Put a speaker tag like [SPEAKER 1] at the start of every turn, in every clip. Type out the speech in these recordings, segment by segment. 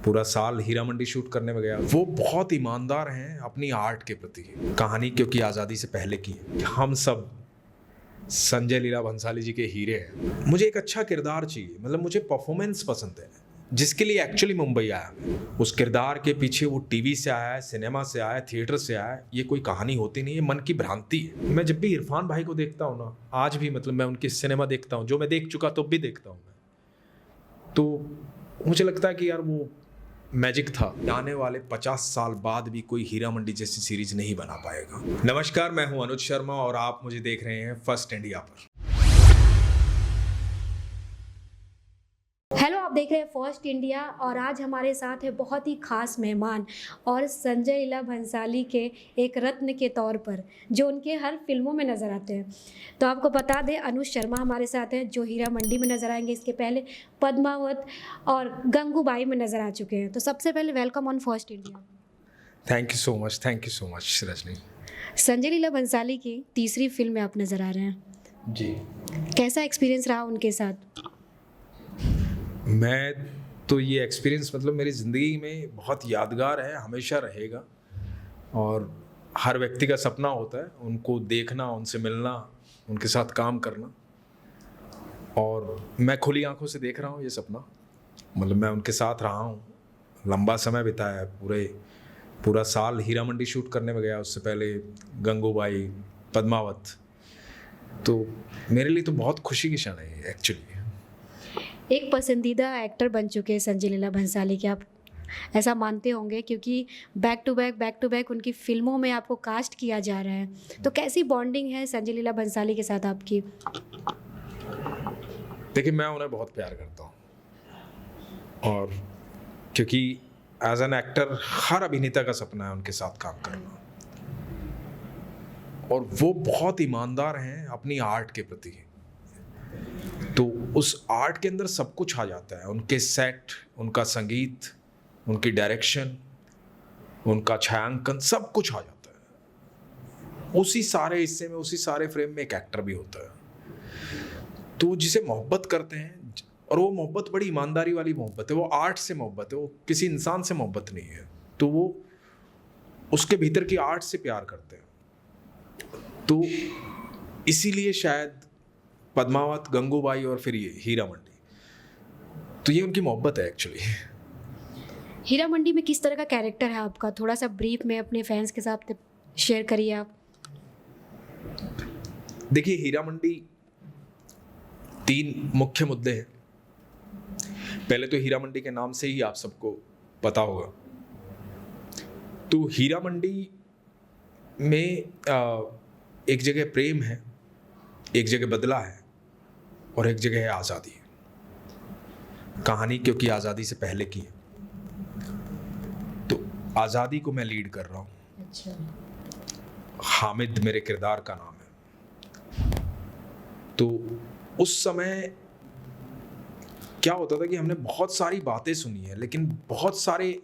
[SPEAKER 1] पूरा साल हीरा मंडी शूट करने में गया। वो बहुत ईमानदार हैं अपनी आर्ट के प्रति। कहानी क्योंकि आज़ादी से पहले की है। हम सब संजय लीला भंसाली जी के हीरे हैं। मुझे एक अच्छा किरदार चाहिए, मतलब मुझे परफॉर्मेंस पसंद है, जिसके लिए एक्चुअली मुंबई आया मैं। उस किरदार के पीछे वो टीवी से आया है, सिनेमा से आया है, थिएटर से आया है। ये कोई कहानी होती नहीं है, मन की भ्रांति है। मैं जब भी इरफान भाई को देखता हूँ ना, आज भी मतलब मैं उनकी सिनेमा देखता हूँ, जो मैं देख चुका तो भी देखता हूँ मैं, तो मुझे लगता है कि यार वो मैजिक था। आने वाले 50 साल बाद भी कोई हीरा मंडी जैसी सीरीज नहीं बना पाएगा। नमस्कार, मैं हूं अनुज शर्मा और आप मुझे देख रहे हैं फर्स्ट इंडिया पर।
[SPEAKER 2] हेलो, आप देख रहे हैं फर्स्ट इंडिया और आज हमारे साथ है बहुत ही खास मेहमान और संजय लीला भंसाली के एक रत्न के तौर पर जो उनके हर फिल्मों में नज़र आते हैं। तो आपको बता दें, अनुज शर्मा हमारे साथ हैं जो हीरा मंडी में नज़र आएंगे। इसके पहले पद्मावत और गंगूबाई में नज़र आ चुके हैं। तो सबसे पहले welcome on first India.
[SPEAKER 1] Thank you so much Rajni.
[SPEAKER 2] Sanjay Leela Bhansali की तीसरी फिल्म में आप नज़र आ रहे हैं
[SPEAKER 1] जी।
[SPEAKER 2] कैसा एक्सपीरियंस रहा उनके साथ?
[SPEAKER 1] मैं तो ये एक्सपीरियंस मतलब मेरी ज़िंदगी में बहुत यादगार है, हमेशा रहेगा। और हर व्यक्ति का सपना होता है उनको देखना, उनसे मिलना, उनके साथ काम करना। और मैं खुली आंखों से देख रहा हूँ ये सपना। मतलब मैं उनके साथ रहा हूँ, लंबा समय बिताया है। पूरा साल हीरा मंडी शूट करने में गया, उससे पहले गंगूबाई, पद्मावत। तो मेरे लिए तो बहुत खुशी की क्षण है ये एक्चुअली।
[SPEAKER 2] एक पसंदीदा एक्टर बन चुके हैं संजय लीला भंसाली के, आप ऐसा मानते होंगे क्योंकि बैक टू बैक उनकी फिल्मों में आपको कास्ट किया जा रहा है। तो कैसी बॉन्डिंग है संजय लीला भंसाली के साथ आपकी?
[SPEAKER 1] देखिए, मैं उन्हें बहुत प्यार करता हूँ और क्योंकि एज एन एक्टर हर अभिनेता का सपना है उनके साथ काम करना। और वो बहुत ईमानदार हैं अपनी आर्ट के प्रति। तो उस आर्ट के अंदर सब कुछ आ जाता है। उनके सेट, उनका संगीत, उनकी डायरेक्शन, उनका छायांकन, सब कुछ आ जाता है। उसी सारे हिस्से में, उसी सारे फ्रेम में एक एक्टर भी होता है। तो जिसे मोहब्बत करते हैं, और वो मोहब्बत बड़ी ईमानदारी वाली मोहब्बत है। वो आर्ट से मोहब्बत है, वो किसी इंसान से मोहब्बत नहीं है। तो वो उसके भीतर की आर्ट से प्यार करते हैं। तो इसीलिए शायद पद्मावत, गंगूबाई और फिर ये हीरा मंडी, तो ये उनकी मोहब्बत है एक्चुअली।
[SPEAKER 2] हीरा मंडी में किस तरह का कैरेक्टर है आपका? थोड़ा सा ब्रीफ में अपने फैंस के साथ शेयर करिए आप।
[SPEAKER 1] देखिए, हीरा मंडी 3 मुख्य मुद्दे हैं। पहले तो हीरा मंडी के नाम से ही आप सबको पता होगा। तो हीरा मंडी में एक जगह प्रेम है, एक जगह बदला है और एक जगह है आज़ादी। कहानी क्योंकि आज़ादी से पहले की है, तो आज़ादी को मैं लीड कर रहा हूँ।
[SPEAKER 2] अच्छा।
[SPEAKER 1] हामिद मेरे किरदार का नाम है। तो उस समय क्या होता था कि हमने बहुत सारी बातें सुनी है, लेकिन बहुत सारे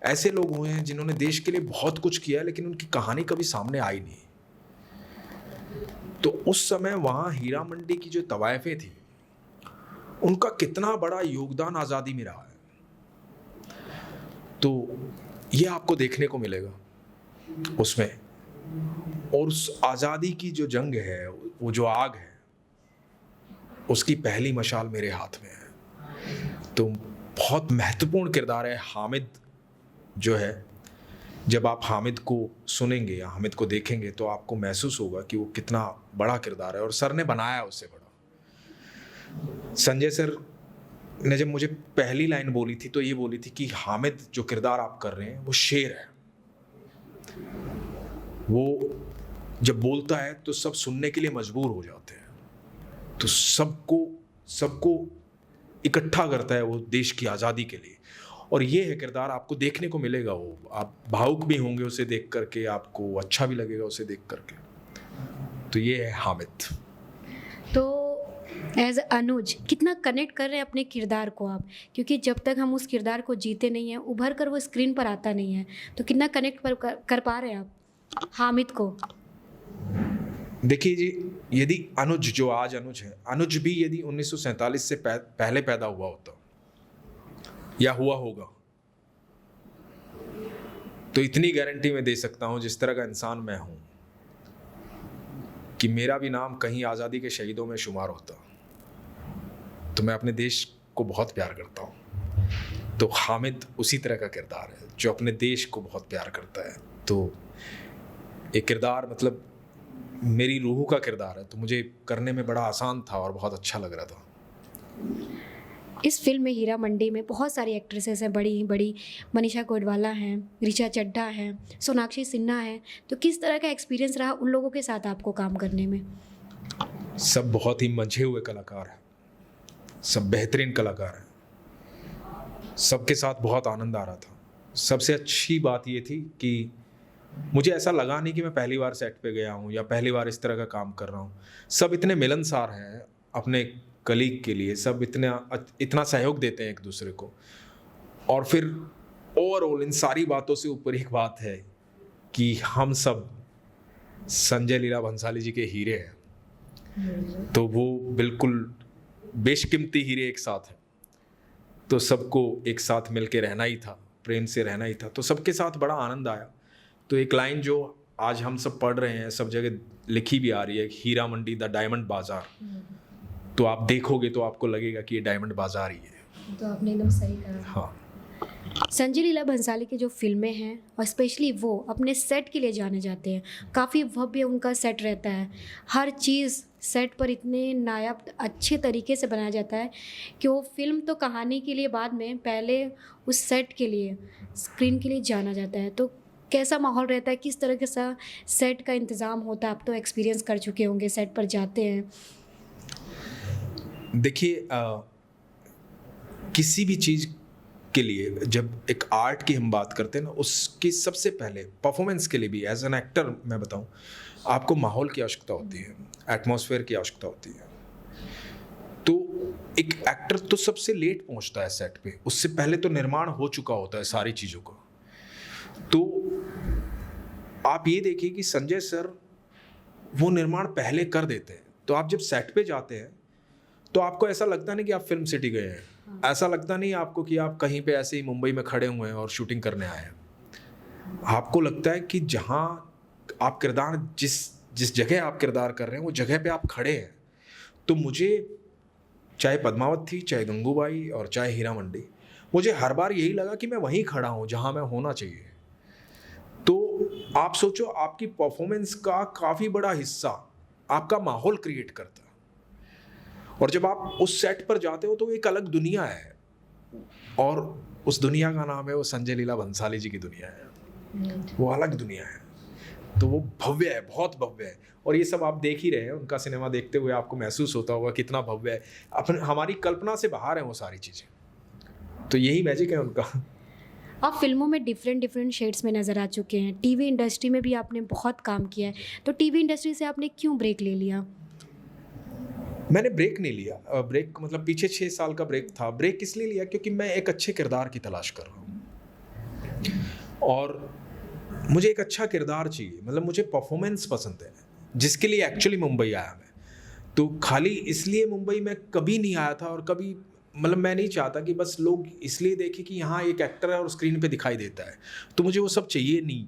[SPEAKER 1] ऐसे लोग हुए हैं जिन्होंने देश के लिए बहुत कुछ किया है, लेकिन उनकी कहानी कभी सामने आई नहीं। तो उस समय वहाँ हीरा मंडी की जो तवायफे थी, उनका कितना बड़ा योगदान आज़ादी में रहा है। तो ये आपको देखने को मिलेगा उसमें। और उस आज़ादी की जो जंग है, वो जो आग है, उसकी पहली मशाल मेरे हाथ में है। तो बहुत महत्वपूर्ण किरदार है हामिद जो है। जब आप हामिद को सुनेंगे या हामिद को देखेंगे तो आपको महसूस होगा कि वो कितना बड़ा किरदार है और सर ने बनाया उससे बड़ा। संजय सर ने जब मुझे पहली लाइन बोली थी तो ये बोली थी कि हामिद जो किरदार आप कर रहे हैं वो शेर है। वो जब बोलता है तो सब सुनने के लिए मजबूर हो जाते हैं। तो सबको इकट्ठा करता है वो देश की आज़ादी के लिए। और ये है किरदार, आपको देखने को मिलेगा। वो आप भावुक भी होंगे उसे देख करके, आपको अच्छा भी लगेगा उसे देख करके। तो ये है हामिद।
[SPEAKER 2] तो एज अनुज कितना कनेक्ट कर रहे हैं अपने किरदार को आप? क्योंकि जब तक हम उस किरदार को जीते नहीं हैं, उभर कर वो स्क्रीन पर आता नहीं है, तो कितना कनेक्ट कर पा रहे हैं आप हामिद को?
[SPEAKER 1] देखिए जी, यदि अनुज जो आज अनुज है, अनुज भी यदि 1947 से पहले पैदा हुआ होता या हुआ होगा, तो इतनी गारंटी मैं दे सकता हूँ, जिस तरह का इंसान मैं हूँ, कि मेरा भी नाम कहीं आज़ादी के शहीदों में शुमार होता, तो मैं अपने देश को बहुत प्यार करता हूँ। तो हामिद उसी तरह का किरदार है जो अपने देश को बहुत प्यार करता है। तो एक किरदार मतलब मेरी रूह का किरदार है, तो मुझे करने में बड़ा आसान था और बहुत अच्छा लग रहा था।
[SPEAKER 2] इस फिल्म में हीरा मंडी में बहुत सारी एक्ट्रेसेस हैं, बड़ी बड़ी। मनीषा कोइराला हैं, ऋचा चड्ढा हैं, सोनाक्षी सिन्हा है। तो किस तरह का एक्सपीरियंस रहा उन लोगों के साथ आपको काम करने में?
[SPEAKER 1] सब बहुत ही मंझे हुए कलाकार हैं, सब बेहतरीन कलाकार हैं, सबके साथ बहुत आनंद आ रहा था। सबसे अच्छी बात ये थी कि मुझे ऐसा लगा नहीं कि मैं पहली बार सेट पे गया हूँ या पहली बार इस तरह का काम कर रहा हूँ। सब इतने मिलनसार हैं अपने कलीग के लिए, सब इतना सहयोग देते हैं एक दूसरे को। और फिर ओवरऑल इन सारी बातों से ऊपर एक बात है कि हम सब संजय लीला भंसाली जी के हीरे हैं, तो वो बिल्कुल बेशकीमती हीरे एक साथ हैं। तो सबको एक साथ मिलके रहना ही था, प्रेम से रहना ही था, तो सबके साथ बड़ा आनंद आया। तो एक लाइन जो आज हम सब पढ़ रहे हैं, सब जगह लिखी भी आ रही है, हीरा मंडी द डायमंड बाजार, तो आप देखोगे तो आपको लगेगा कि ये डायमंड बाजार ही है।
[SPEAKER 2] तो आपने एकदम सही कहा।
[SPEAKER 1] हाँ,
[SPEAKER 2] संजय लीला भंसाली की जो फिल्में हैं और स्पेशली वो अपने सेट के लिए जाने जाते हैं। काफ़ी भव्य उनका सेट रहता है, हर चीज़ सेट पर इतने नायाब अच्छे तरीके से बनाया जाता है कि वो फिल्म तो कहानी के लिए बाद में, पहले उस सेट के लिए, स्क्रीन के लिए जाना जाता है। तो कैसा माहौल रहता है, किस तरह के सा सेट का इंतज़ाम होता है? आप तो एक्सपीरियंस कर चुके होंगे, सेट पर जाते हैं।
[SPEAKER 1] देखिए किसी भी चीज़ के लिए जब एक आर्ट की हम बात करते हैं ना, उसकी सबसे पहले परफॉर्मेंस के लिए भी एज एन एक्टर मैं बताऊं, आपको माहौल की आवश्यकता होती है, एटमॉस्फेयर की आवश्यकता होती है। तो एक एक्टर तो सबसे लेट पहुंचता है सेट पे, उससे पहले तो निर्माण हो चुका होता है सारी चीज़ों का। तो आप ये देखिए कि संजय सर वो निर्माण पहले कर देते हैं। तो आप जब सेट पे जाते हैं तो आपको ऐसा लगता नहीं कि आप फिल्म सिटी गए हैं, ऐसा लगता नहीं आपको कि आप कहीं पे ऐसे ही मुंबई में खड़े हुए हैं और शूटिंग करने आए हैं। आपको लगता है कि जहाँ आप किरदार, जिस जगह आप किरदार कर रहे हैं वो जगह पे आप खड़े हैं। तो मुझे चाहे पद्मावत थी, चाहे गंगूबाई और चाहे हीरा मंडी, मुझे हर बार यही लगा कि मैं वहीं खड़ा हूँ जहाँ मैं होना चाहिए। तो आप सोचो, आपकी परफॉर्मेंस का काफ़ी बड़ा हिस्सा आपका माहौल क्रिएट करता है। और जब आप उस सेट पर जाते हो तो एक अलग दुनिया है, और उस दुनिया का नाम है वो संजय लीला भंसाली जी की दुनिया है। वो अलग दुनिया है, तो वो भव्य है, बहुत भव्य है। और ये सब आप देख ही रहे हैं, उनका सिनेमा देखते हुए आपको महसूस होता होगा कितना भव्य है। अपन हमारी कल्पना से बाहर है वो सारी चीज़ें, तो यही मैजिक है उनका।
[SPEAKER 2] आप फिल्मों में डिफरेंट शेड्स में नज़र आ चुके हैं, टीवी इंडस्ट्री में भी आपने बहुत काम किया है। तो टीवी इंडस्ट्री से आपने क्यों ब्रेक ले लिया?
[SPEAKER 1] मैंने ब्रेक नहीं लिया, ब्रेक मतलब पीछे 6 साल का ब्रेक था। ब्रेक इसलिए लिया क्योंकि मैं एक अच्छे किरदार की तलाश कर रहा हूँ, और मुझे एक अच्छा किरदार चाहिए। मतलब मुझे परफॉर्मेंस पसंद है, जिसके लिए एक्चुअली मुंबई आया मैं। तो खाली इसलिए मुंबई में कभी नहीं आया था, और कभी मतलब मैं नहीं चाहता कि बस लोग इसलिए देखें कि यहाँ एक एक्टर है और स्क्रीन पे दिखाई देता है। तो मुझे वो सब चाहिए नहीं,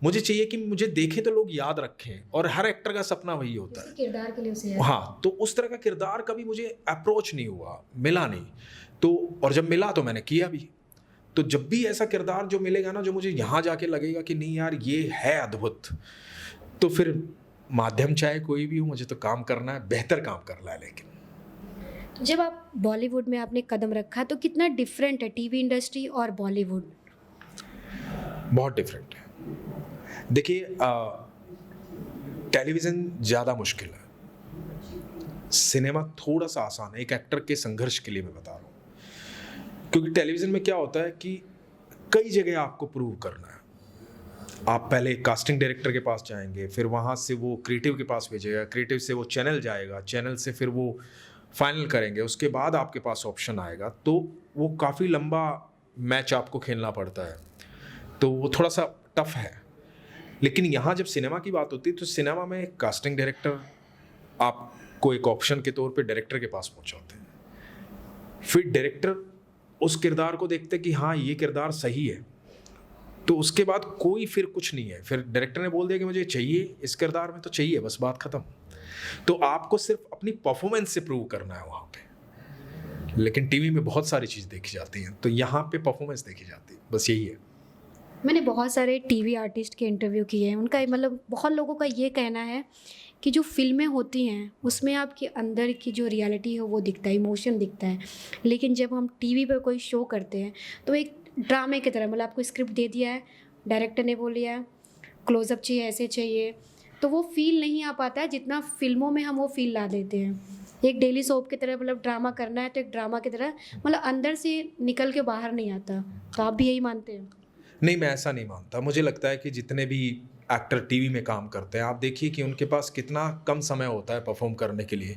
[SPEAKER 1] मुझे चाहिए कि मुझे देखें तो लोग याद रखें, और हर एक्टर का सपना वही होता है
[SPEAKER 2] किरदार के लिए उसे
[SPEAKER 1] हाँ। तो उस तरह का किरदार कभी मुझे अप्रोच नहीं हुआ, मिला नहीं। तो और जब मिला तो मैंने किया भी। तो जब भी ऐसा किरदार जो मिलेगा ना, जो मुझे यहाँ जाके लगेगा कि नहीं यार ये है अद्भुत, तो फिर माध्यम चाहे कोई भी हो, मुझे तो काम करना है, बेहतर काम करना है। लेकिन
[SPEAKER 2] जब आप बॉलीवुड में आपने कदम रखा तो कितना डिफरेंट है टीवी इंडस्ट्री और बॉलीवुड?
[SPEAKER 1] बहुत डिफरेंट है। देखिए टेलीविज़न ज़्यादा मुश्किल है, सिनेमा थोड़ा सा आसान है। एक एक्टर के संघर्ष के लिए मैं बता रहा हूँ, क्योंकि टेलीविज़न में क्या होता है कि कई जगह आपको प्रूव करना है। आप पहले कास्टिंग डायरेक्टर के पास जाएंगे, फिर वहाँ से वो क्रिएटिव के पास भेजेगा, क्रिएटिव से वो चैनल जाएगा, चैनल से फिर वो फाइनल करेंगे, उसके बाद आपके पास ऑप्शन आएगा। तो वो काफ़ी लंबा मैच आपको खेलना पड़ता है, तो वो थोड़ा सा टफ है। लेकिन यहाँ जब सिनेमा की बात होती है तो सिनेमा में कास्टिंग डायरेक्टर आपको एक ऑप्शन के तौर पे डायरेक्टर के पास पहुँचाते हैं। फिर डायरेक्टर उस किरदार को देखते कि हाँ ये किरदार सही है, तो उसके बाद कोई फिर कुछ नहीं है, फिर डायरेक्टर ने बोल दिया कि मुझे चाहिए इस किरदार में, तो चाहिए, बस बात खत्म। तो आपको सिर्फ अपनी परफॉर्मेंस से प्रूव करना है वहाँ पे। लेकिन टीवी में बहुत सारी चीज़ देखी जाती हैं, तो यहाँ पे परफॉर्मेंस देखी जाती है, बस यही है।
[SPEAKER 2] मैंने बहुत सारे टीवी आर्टिस्ट के इंटरव्यू किए हैं, उनका मतलब बहुत लोगों का ये कहना है कि जो फ़िल्में होती हैं उसमें आपके अंदर की जो रियलिटी है वो दिखता है, इमोशन दिखता है, लेकिन जब हम टीवी पर कोई शो करते हैं तो एक ड्रामे की तरह, मतलब आपको स्क्रिप्ट दे दिया है, डायरेक्टर ने बोल दिया क्लोजअप चाहिए, ऐसे चाहिए, तो वो फील नहीं आ पाता है जितना फिल्मों में हम वो फील ला देते हैं। एक डेली सोप की तरह, मतलब ड्रामा करना है तो एक ड्रामा की तरह, मतलब अंदर से निकल के बाहर नहीं आता। तो आप भी यही मानते हैं?
[SPEAKER 1] नहीं, मैं ऐसा नहीं मानता। मुझे लगता है कि जितने भी एक्टर टीवी में काम करते हैं, आप देखिए कि उनके पास कितना कम समय होता है परफॉर्म करने के लिए,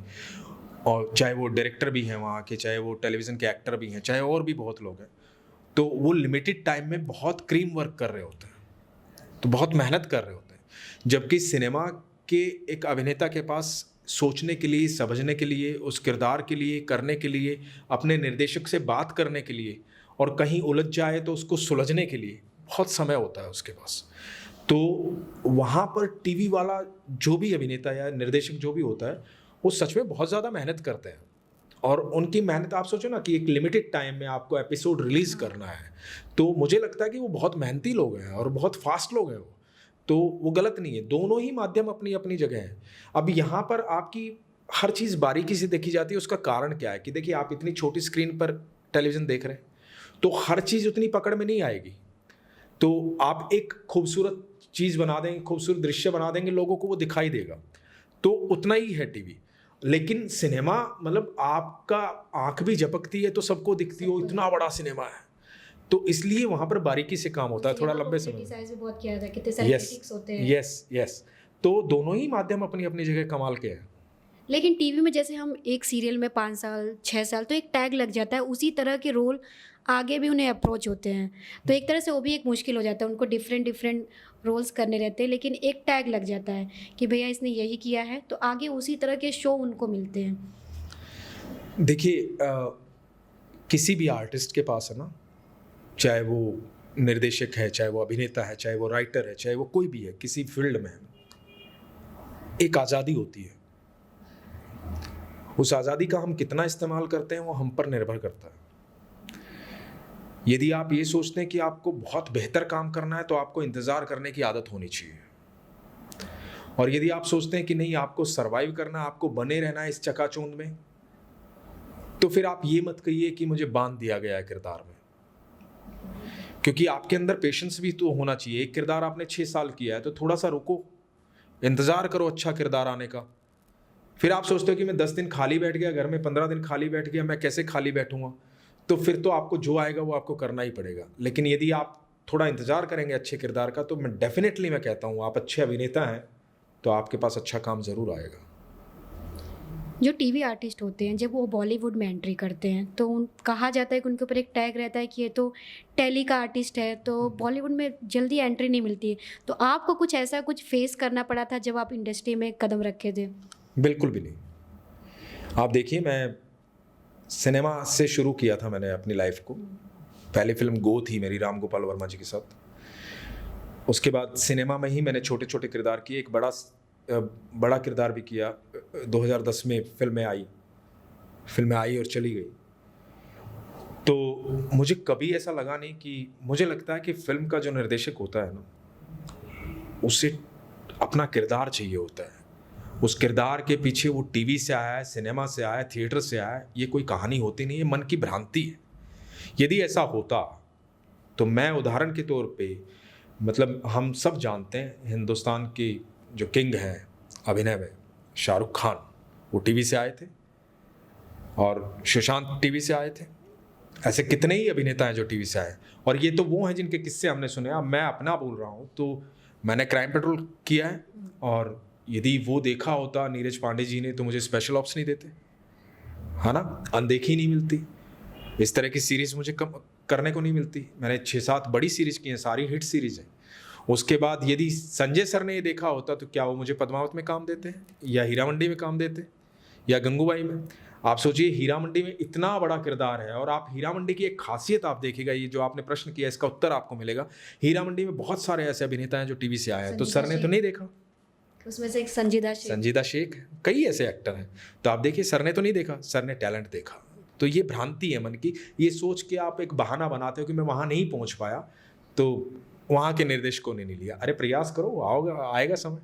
[SPEAKER 1] और चाहे वो डायरेक्टर भी हैं वहाँ के, चाहे वो टेलीविज़न के एक्टर भी हैं, चाहे और भी बहुत लोग हैं, तो वो लिमिटेड टाइम में बहुत क्रीम वर्क कर रहे होते हैं, तो बहुत मेहनत कर रहे होते हैं। जबकि सिनेमा के एक अभिनेता के पास सोचने के लिए, समझने के लिए, उस किरदार के लिए, करने के लिए, अपने निर्देशक से बात करने के लिए, और कहीं उलझ जाए तो उसको सुलझने के लिए बहुत समय होता है उसके पास। तो वहाँ पर टीवी वाला जो भी अभिनेता या निर्देशक जो भी होता है, वो सच में बहुत ज़्यादा मेहनत करते हैं, और उनकी मेहनत आप सोचो ना कि एक लिमिटेड टाइम में आपको एपिसोड रिलीज़ करना है, तो मुझे लगता है कि वो बहुत मेहनती लोग हैं और बहुत फास्ट लोग हैं वो, तो वो गलत नहीं है। दोनों ही माध्यम अपनी अपनी जगह हैं। अब यहाँ पर आपकी हर चीज़ बारीकी से देखी जाती है। उसका कारण क्या है कि देखिए, आप इतनी छोटी स्क्रीन पर टेलीविज़न देख रहे हैं, तो हर चीज़ उतनी पकड़ में नहीं आएगी। तो आप एक खूबसूरत चीज़ बना देंगे, खूबसूरत दृश्य बना देंगे, लोगों को वो दिखाई देगा, तो उतना ही है टीवी। लेकिन सिनेमा, मतलब आपका आंख भी झपकती है तो सबको दिखती हो, इतना बड़ा सिनेमा है, तो इसलिए वहाँ पर बारीकी से काम होता है, थोड़ा लंबे समय में।
[SPEAKER 2] क्रिटिसाइज भी बहुत किया जाता है, कितने सारे क्रिटिक्स होते हैं।
[SPEAKER 1] यस। तो दोनों ही माध्यम अपनी अपनी जगह कमाल के हैं।
[SPEAKER 2] लेकिन टीवी में जैसे हम एक सीरियल में 5 साल 6 साल तो एक टैग लग जाता है, उसी तरह के रोल आगे भी उन्हें अप्रोच होते हैं, तो एक तरह से वो भी एक मुश्किल हो जाता है, उनको डिफरेंट डिफरेंट रोल्स करने रहते हैं, लेकिन एक टैग लग जाता है कि भैया इसने यही किया है, तो आगे उसी तरह के शो उनको मिलते हैं।
[SPEAKER 1] देखिए, किसी भी आर्टिस्ट के पास है ना, चाहे वो निर्देशक है, चाहे वो अभिनेता है, चाहे वो राइटर है, चाहे वो कोई भी है, किसी फील्ड में एक आज़ादी होती है। उस आज़ादी का हम कितना इस्तेमाल करते हैं वो हम पर निर्भर करता है। यदि आप ये सोचते हैं कि आपको बहुत बेहतर काम करना है, तो आपको इंतज़ार करने की आदत होनी चाहिए, और यदि आप सोचते हैं कि नहीं, आपको सरवाइव करना, आपको बने रहना है इस चकाचौंध में, तो फिर आप ये मत कहिए कि मुझे बांध दिया गया है किरदार में, क्योंकि आपके अंदर पेशेंस भी तो होना चाहिए। एक किरदार आपने 6 साल किया है, तो थोड़ा सा रुको, इंतज़ार करो अच्छा किरदार आने का। फिर आप सोचते हो कि मैं 10 दिन खाली बैठ गया घर में, 15 दिन खाली बैठ गया, मैं कैसे खाली बैठूंगा, तो फिर तो आपको जो आएगा वो आपको करना ही पड़ेगा। लेकिन यदि आप थोड़ा इंतज़ार करेंगे अच्छे किरदार का, तो मैं डेफिनेटली मैं कहता हूँ, आप अच्छे अभिनेता हैं तो आपके पास अच्छा काम ज़रूर आएगा।
[SPEAKER 2] जो टीवी आर्टिस्ट होते हैं, जब वो बॉलीवुड में एंट्री करते हैं तो कहा जाता है कि उनके ऊपर एक टैग रहता है कि ये तो टेली का आर्टिस्ट है, तो बॉलीवुड में जल्दी एंट्री नहीं मिलती है। तो आपको कुछ ऐसा कुछ फेस करना पड़ा था जब आप इंडस्ट्री में कदम रखे थे?
[SPEAKER 1] बिल्कुल भी नहीं। आप देखिए, मैं सिनेमा से शुरू किया था मैंने अपनी लाइफ को। पहली फिल्म गो थी मेरी, राम गोपाल वर्मा जी के साथ। उसके बाद सिनेमा में ही मैंने छोटे छोटे किरदार किए, एक बड़ा किरदार भी किया। 2010 में फिल्में आई और चली गई। तो मुझे कभी ऐसा लगा नहीं कि, मुझे लगता है कि फिल्म का जो निर्देशक होता है ना, उसे अपना किरदार चाहिए होता है। उस किरदार के पीछे वो टीवी से आया है, सिनेमा से आया है, थिएटर से आया है, ये कोई कहानी होती नहीं है, मन की भ्रांति है। यदि ऐसा होता तो मैं उदाहरण के तौर पे, मतलब हम सब जानते हैं हिंदुस्तान के जो किंग हैं अभिनय में, शाहरुख खान, वो टीवी से आए थे, और सुशांत टीवी से आए थे। ऐसे कितने ही अभिनेता हैं जो टीवी से आए, और ये तो वो हैं जिनके किस्से हमने सुने। अब मैं अपना बोल रहा हूँ, तो मैंने क्राइम पेट्रोल किया है, और यदि वो देखा होता नीरज पांडे जी ने, तो मुझे स्पेशल ऑप्स नहीं देते, है ना। अनदेखी नहीं मिलती, इस तरह की सीरीज़ मुझे कम करने को नहीं मिलती। मैंने 6-7 बड़ी सीरीज़ की हैं, सारी हिट सीरीज़ हैं। उसके बाद यदि संजय सर ने ये देखा होता, तो क्या वो मुझे पद्मावत में काम देते, या हीरा मंडी में काम देते, या गंगूबाई में। आप सोचिए हीरा मंडी में इतना बड़ा किरदार है, और आप हीरा मंडी की एक खासियत आप देखिएगा, ये जो आपने प्रश्न किया इसका उत्तर आपको मिलेगा। हीरा मंडी में बहुत सारे ऐसे अभिनेता हैं जो टीवी से आए हैं, तो सर ने तो नहीं देखा।
[SPEAKER 2] उसमें से एक संजीदा शेख
[SPEAKER 1] कई ऐसे एक्टर हैं, तो आप देखिए सर ने तो नहीं देखा, सर ने टैलेंट देखा। तो ये भ्रांति है मन की, ये सोच के आप एक बहाना बनाते हो कि मैं वहाँ नहीं पहुँच पाया तो वहाँ के निर्देशकों ने नहीं लिया। अरे प्रयास करो, आओगा, आएगा समय।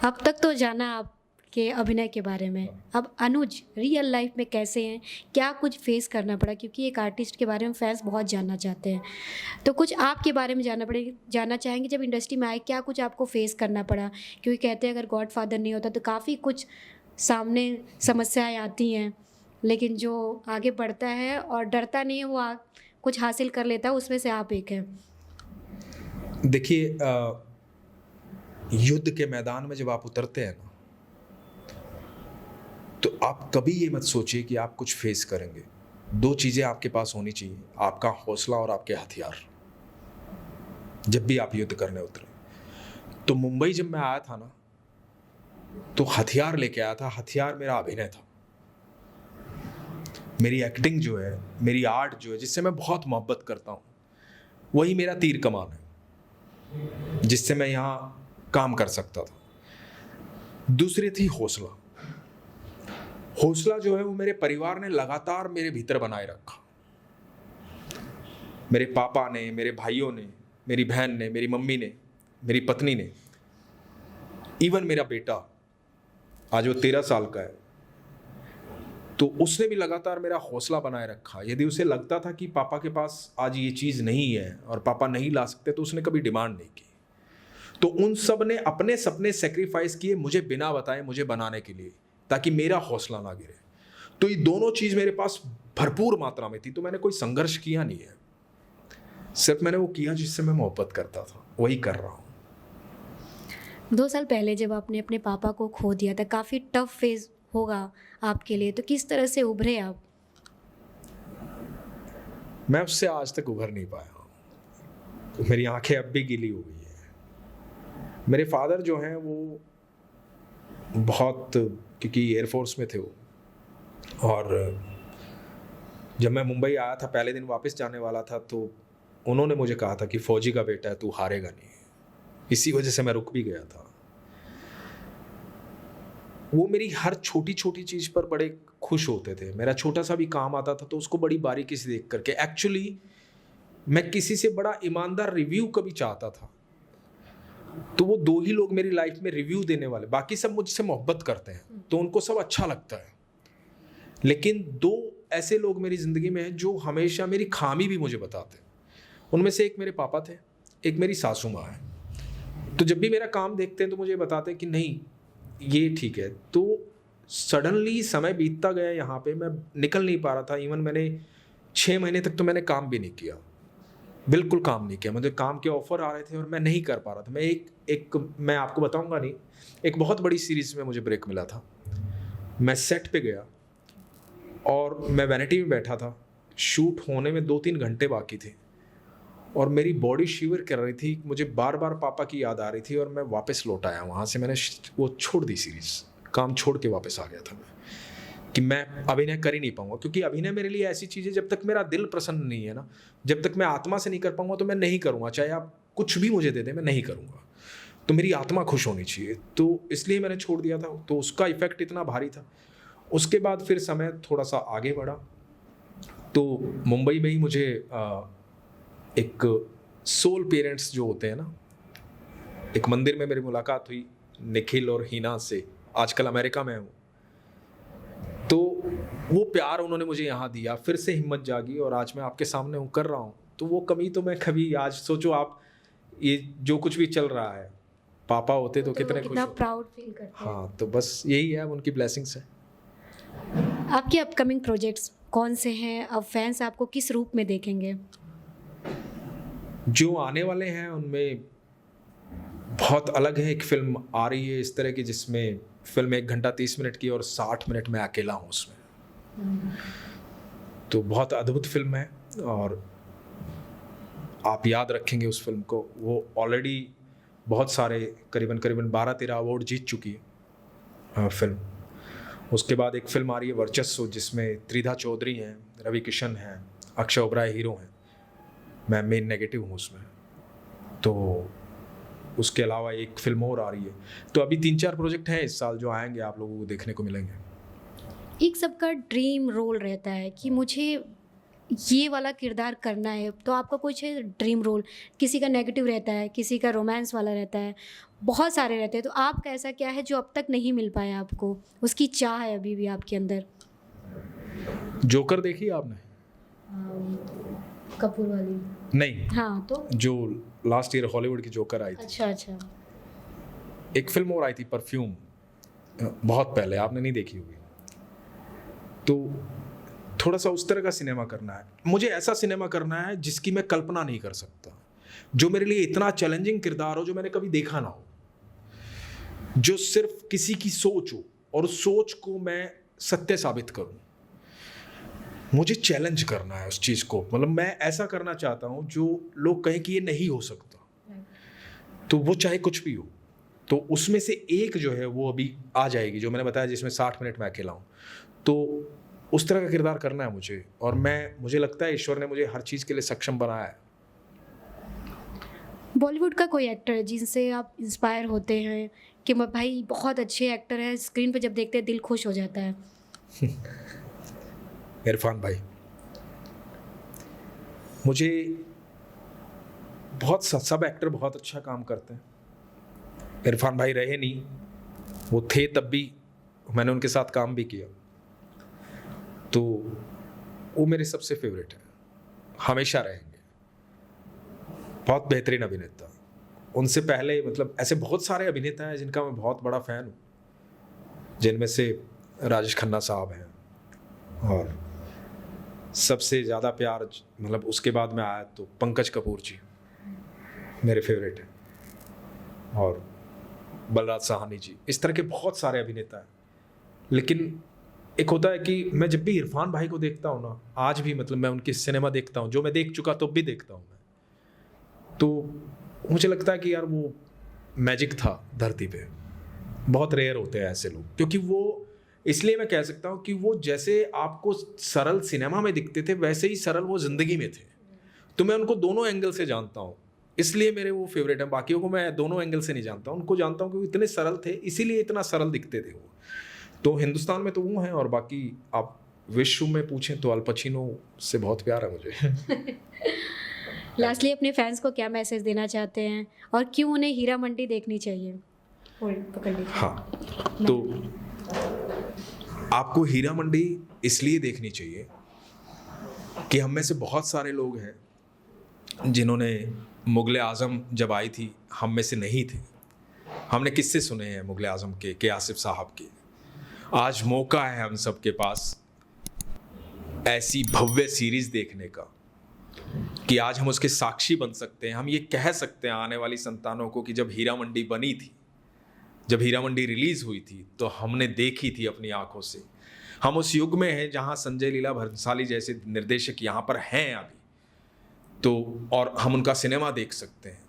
[SPEAKER 2] अब तक तो जाना आपके अभिनय के बारे में, अब अनुज रियल लाइफ में कैसे हैं, क्या कुछ फेस करना पड़ा, क्योंकि एक आर्टिस्ट के बारे में फैंस बहुत जानना चाहते हैं, तो कुछ आपके बारे में जानना चाहेंगे। जब इंडस्ट्री में आए क्या कुछ आपको फेस करना पड़ा, क्योंकि कहते हैं अगर गॉडफादर नहीं होता तो काफ़ी कुछ सामने समस्याएं आती हैं, लेकिन जो आगे बढ़ता है और डरता नहीं है वो कुछ हासिल कर लेता है, उसमें से आप एक हैं।
[SPEAKER 1] देखिए युद्ध के मैदान में जब आप उतरते हैं ना, तो आप कभी ये मत सोचिए कि आप कुछ फेस करेंगे। दो चीज़ें आपके पास होनी चाहिए, आपका हौसला और आपके हथियार, जब भी आप युद्ध करने उतरे। तो मुंबई जब मैं आया था ना, तो हथियार लेके आया था। हथियार मेरा अभिनय था, मेरी एक्टिंग जो है, मेरी आर्ट जो है, जिससे मैं बहुत मोहब्बत करता हूँ, वही मेरा तीर कमान है, जिससे मैं यहाँ काम कर सकता था। दूसरी थी हौसला। हौसला जो है वो मेरे परिवार ने लगातार मेरे भीतर बनाए रखा। मेरे पापा ने, मेरे भाइयों ने, मेरी बहन ने, मेरी मम्मी ने, मेरी पत्नी ने, इवन मेरा बेटा आज वो 13 साल का है, तो उसने भी लगातार मेरा हौसला बनाए रखा। यदि उसे लगता था कि पापा के पास आज ये चीज़ नहीं है और पापा नहीं ला सकते, तो उसने कभी डिमांड नहीं की। तो उन सब ने अपने सपने सेक्रीफाइस किए मुझे बिना बताए, मुझे बनाने के लिए, ताकि मेरा हौसला ना गिरे। तो ये दोनों चीज़ मेरे पास भरपूर मात्रा में थी। तो मैंने कोई संघर्ष किया नहीं है, सिर्फ मैंने वो किया जिससे मैं मोहब्बत करता था, वही कर रहा हूँ।
[SPEAKER 2] 2 साल पहले जब आपने अपने पापा को खो दिया था, काफ़ी टफ फेज होगा आपके लिए, तो किस तरह से उभरे आप?
[SPEAKER 1] मैं उससे आज तक उभर नहीं पाया। मेरी आंखें अब भी गीली हो गई है। मेरे फादर जो हैं वो बहुत, क्योंकि एयरफोर्स में थे वो, और जब मैं मुंबई आया था, पहले दिन वापस जाने वाला था, तो उन्होंने मुझे कहा था कि फौजी का बेटा है, तू हारेगा नहीं। इसी वजह से मैं रुक भी गया था। वो मेरी हर छोटी छोटी चीज़ पर बड़े खुश होते थे। मेरा छोटा सा भी काम आता था तो उसको बड़ी बारीकी से देख करके, एक्चुअली मैं किसी से बड़ा ईमानदार रिव्यू कभी चाहता था, तो वो 2 ही लोग मेरी लाइफ में रिव्यू देने वाले, बाकी सब मुझसे मोहब्बत करते हैं तो उनको सब अच्छा लगता है, लेकिन 2 ऐसे लोग मेरी ज़िंदगी में हैं जो हमेशा मेरी खामी भी मुझे बताते हैं। उनमें से एक मेरे पापा थे, एक मेरी सासू माँ है। तो जब भी मेरा काम देखते हैं तो मुझे बताते हैं कि नहीं ये ठीक है। तो सडनली समय बीतता गया, यहाँ पे मैं निकल नहीं पा रहा था। इवन मैंने 6 महीने तक तो मैंने काम भी नहीं किया, बिल्कुल काम नहीं किया। मुझे काम के ऑफर आ रहे थे और मैं नहीं कर पा रहा था। मैं आपको बताऊंगा नहीं, एक बहुत बड़ी सीरीज में मुझे ब्रेक मिला था। मैं सेट पे गया और मैं वैनिटी में बैठा था, शूट होने में 2-3 घंटे बाकी थे और मेरी बॉडी शिवर कर रही थी। मुझे बार बार पापा की याद आ रही थी और मैं वापस लौट आया वहाँ से। मैंने वो छोड़ दी सीरीज, काम छोड़ के वापस आ गया था मैं, कि मैं अभिनय कर ही नहीं पाऊंगा। क्योंकि अभिनय मेरे लिए ऐसी चीज़ है, जब तक मेरा दिल प्रसन्न नहीं है ना, जब तक मैं आत्मा से नहीं कर पाऊंगा तो मैं नहीं करूँगा। चाहे आप कुछ भी मुझे दे दें, मैं नहीं करूँगा। तो मेरी आत्मा खुश होनी चाहिए, तो इसलिए मैंने छोड़ दिया था। तो उसका इफेक्ट इतना भारी था। उसके बाद फिर समय थोड़ा सा आगे बढ़ा, तो मुंबई में ही मुझे एक सोल पेरेंट्स जो होते हैं ना, एक मंदिर में मेरी मुलाकात हुई निखिल और हीना से। आजकल अमेरिका में हूँ, तो वो प्यार उन्होंने मुझे यहाँ दिया, फिर से हिम्मत जागी और आज मैं आपके सामने हूँ, कर रहा हूँ। तो वो कमी तो मैं कभी, आज सोचो आप, ये जो कुछ भी चल रहा है, पापा होते तो कितने खुश होते।
[SPEAKER 2] प्राउड फील करते हैं।
[SPEAKER 1] हाँ, तो बस यही है, उनकी ब्लेसिंग्स है।
[SPEAKER 2] आपके अपकमिंग प्रोजेक्ट्स कौन से हैं? अब फैंस आपको किस रूप में देखेंगे?
[SPEAKER 1] जो आने वाले हैं उनमें बहुत अलग है। एक फिल्म आ रही है इस तरह की, जिसमें फिल्म 1 घंटा 30 मिनट की और 60 मिनट में अकेला हूँ उसमें। तो बहुत अद्भुत फिल्म है और आप याद रखेंगे उस फिल्म को। वो ऑलरेडी बहुत सारे करीबन 12-13 अवार्ड जीत चुकी है फिल्म, उसके बाद एक फिल्म आ रही है वर्चस्व, जिसमें त्रिधा चौधरी हैं, रवि किशन हैं, अक्षय ओबराय हीरो हैं, मैं मेन नेगेटिव हूँ उसमें। तो उसके अलावा एक फिल्म और आ रही है। तो अभी 3-4 प्रोजेक्ट हैं इस साल जो आएंगे, आप लोगों को देखने को मिलेंगे।
[SPEAKER 2] एक सबका ड्रीम रोल रहता है कि मुझे ये वाला किरदार करना है, तो आपका कुछ है ड्रीम रोल? किसी का नेगेटिव रहता है, किसी का रोमांस वाला रहता है, बहुत सारे रहते हैं, तो आपका ऐसा क्या है जो अब तक नहीं मिल पाया आपको, उसकी चाह है अभी भी आपके अंदर?
[SPEAKER 1] जोकर देखी है आपने?
[SPEAKER 2] कपूर वाली?
[SPEAKER 1] नहीं।
[SPEAKER 2] हाँ, तो
[SPEAKER 1] जो लास्ट ईयर हॉलीवुड की जोकर आई थी।
[SPEAKER 2] अच्छा अच्छा।
[SPEAKER 1] एक फिल्म और आई थी परफ्यूम, बहुत पहले, आपने नहीं देखी होगी। तो थोड़ा सा उस तरह का सिनेमा करना है मुझे, ऐसा सिनेमा करना है जिसकी मैं कल्पना नहीं कर सकता, जो मेरे लिए इतना चैलेंजिंग किरदार हो जो मैंने कभी देखा ना हो, जो सिर्फ किसी की सोच हो और उस सोच को मैं सत्य साबित करूं। मुझे चैलेंज करना है उस चीज़ को, मतलब मैं ऐसा करना चाहता हूं जो लोग कहें कि ये नहीं हो सकता, तो वो चाहे कुछ भी हो। तो उसमें से एक जो है वो अभी आ जाएगी, जो मैंने बताया, जिसमें 60 मिनट मैं अकेला हूँ। तो उस तरह का किरदार करना है मुझे, और मुझे लगता है ईश्वर ने मुझे हर चीज़ के लिए सक्षम बनाया है।
[SPEAKER 2] बॉलीवुड का कोई एक्टर है जिनसे आप इंस्पायर होते हैं कि भाई बहुत अच्छे एक्टर है, स्क्रीन पे जब देखते हैं दिल खुश हो जाता है?
[SPEAKER 1] इरफान भाई, मुझे बहुत सब एक्टर बहुत अच्छा काम करते हैं। इरफान भाई रहे नहीं, वो थे तब भी मैंने उनके साथ काम भी किया, तो वो मेरे सबसे फेवरेट है, हमेशा रहेंगे। बहुत बेहतरीन अभिनेता। उनसे पहले मतलब ऐसे बहुत सारे अभिनेता हैं जिनका मैं बहुत बड़ा फ़ैन हूँ, जिनमें से राजेश खन्ना साहब हैं, और सबसे ज़्यादा प्यार मतलब उसके बाद में आया तो पंकज कपूर जी मेरे फेवरेट हैं, और बलराज साहनी जी, इस तरह के बहुत सारे अभिनेता हैं। लेकिन एक होता है कि मैं जब भी इरफान भाई को देखता हूँ ना, आज भी मतलब मैं उनकी सिनेमा देखता हूँ, जो मैं देख चुका तो भी देखता हूँ मैं, तो मुझे लगता है कि यार वो मैजिक था धरती पे। बहुत रेयर होते हैं ऐसे लोग, क्योंकि वो, इसलिए मैं कह सकता हूँ कि वो जैसे आपको सरल सिनेमा में दिखते थे वैसे ही सरल वो ज़िंदगी में थे। तो मैं उनको दोनों एंगल से जानता हूँ, इसलिए मेरे वो फेवरेट हैं। बाकियों को मैं दोनों एंगल से नहीं जानता, उनको जानता हूँ कि वो इतने सरल थे, इसीलिए इतना सरल दिखते थे वो। तो हिंदुस्तान में तो वो हैं, और बाकी आप विश्व में पूछें तो अल पचिनो से बहुत प्यार है मुझे।
[SPEAKER 2] लास्टली अपने फैंस को क्या मैसेज देना चाहते हैं, और क्यों उन्हें हीरा मंडी देखनी चाहिए? पकड़ लीजिए।
[SPEAKER 1] हाँ, तो आपको हीरा मंडी इसलिए देखनी चाहिए कि हम में से बहुत सारे लोग हैं जिन्होंने मुग़ल आज़म जब आई थी, हम में से नहीं थे। हमने किस्से सुने हैं मुग़ल आज़म के आसिफ साहब के। आज मौका है हम सब के पास ऐसी भव्य सीरीज़ देखने का कि आज हम उसके साक्षी बन सकते हैं। हम ये कह सकते हैं आने वाली संतानों को कि जब हीरा मंडी बनी थी, जब हीरा मंडी रिलीज़ हुई थी, तो हमने देखी थी अपनी आंखों से। हम उस युग में हैं जहां संजय लीला भंसाली जैसे निर्देशक यहाँ पर हैं अभी, तो और हम उनका सिनेमा देख सकते हैं।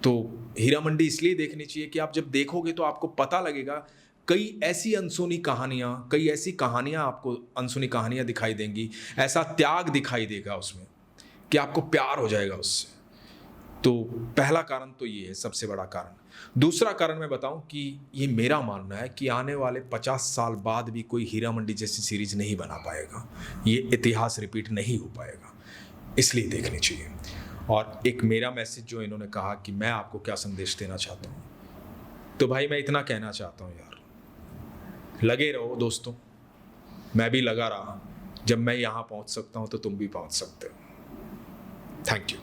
[SPEAKER 1] तो हीरा मंडी इसलिए देखनी चाहिए कि आप जब देखोगे तो आपको पता लगेगा, कई ऐसी अनसुनी कहानियाँ, कई ऐसी कहानियाँ आपको अनसुनी कहानियाँ दिखाई देंगी, ऐसा त्याग दिखाई देगा उसमें कि आपको प्यार हो जाएगा उससे। तो पहला कारण तो ये है, सबसे बड़ा कारण। दूसरा कारण मैं बताऊं कि ये मेरा मानना है कि आने वाले 50 साल बाद भी कोई हीरा मंडी जैसी सीरीज नहीं बना पाएगा, ये इतिहास रिपीट नहीं हो पाएगा, इसलिए देखनी चाहिए। और एक मेरा मैसेज जो इन्होंने कहा कि मैं आपको क्या संदेश देना चाहता हूँ, तो भाई मैं इतना कहना चाहता हूँ यार, लगे रहो दोस्तों, मैं भी लगा रहा। जब मैं यहाँ पहुँच सकता हूँ तो तुम भी पहुँच सकते हो। Thank you.